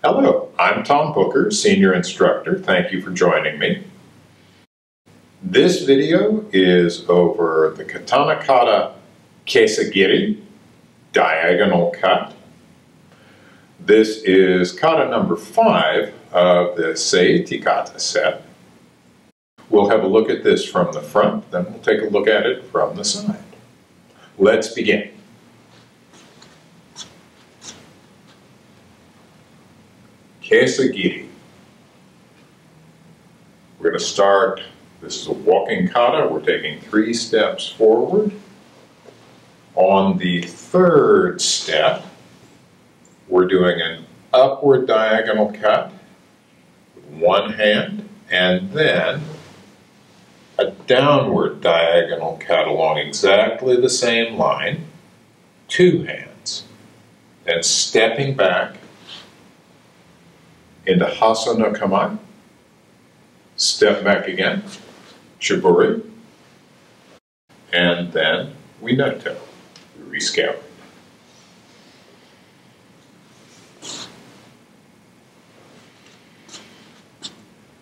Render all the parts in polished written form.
Hello, I'm Tom Booker, Senior Instructor. Thank you for joining me. This video is over the Katana Kata Kesa-Giri, diagonal cut. This is kata number 5 of the Seitei Kata set. We'll have a look at this from the front, then we'll take a look at it from the side. Let's begin. Kesa-Giri. We're going to start, this is a walking kata, we're taking 3 steps forward. On the 3rd step, we're doing an upward diagonal cut with one hand, and then a downward diagonal cut along exactly the same line, 2 hands. Then stepping back into Hasa no Kama, step back again, Shiburi, and then we Noto, we rescale.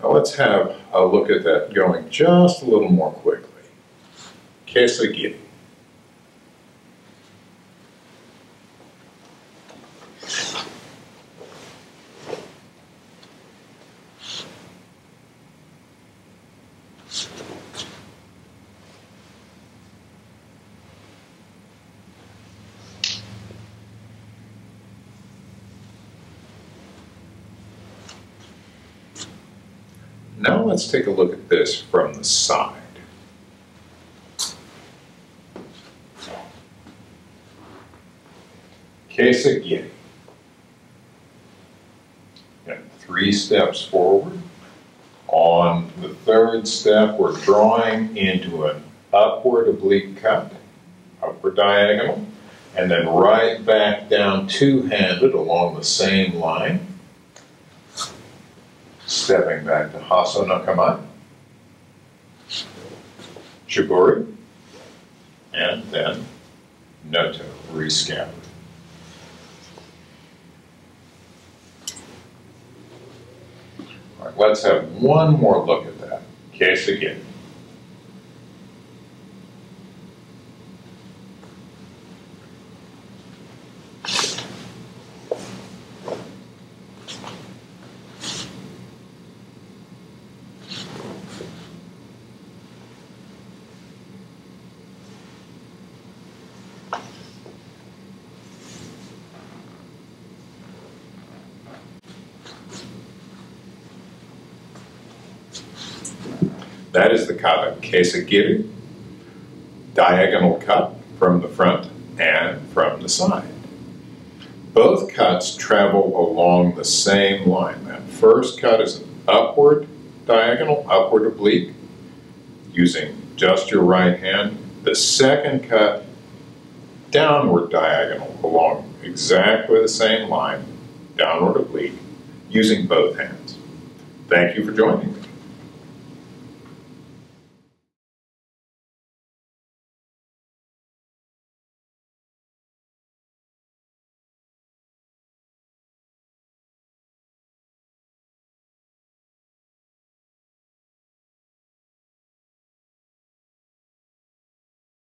Now let's have a look at that going just a little more quickly. Kesa-Giri. Now let's take a look at this from the side. Kesa-Giri. 3 steps forward. On the 3rd step, we're drawing into an upward oblique cut, upward diagonal, and then right back down two-handed along the same line. Stepping back to Hasa no Kama, Shiburi, and then Noto, rescale. All right, let's have one more look at that. Kesa-Giri. That is the kata Kesa-Giri, diagonal cut from the front and from the side. Both cuts travel along the same line. That first cut is an upward diagonal, upward oblique, using just your right hand. The second cut, downward diagonal along exactly the same line, downward oblique, using both hands. Thank you for joining me.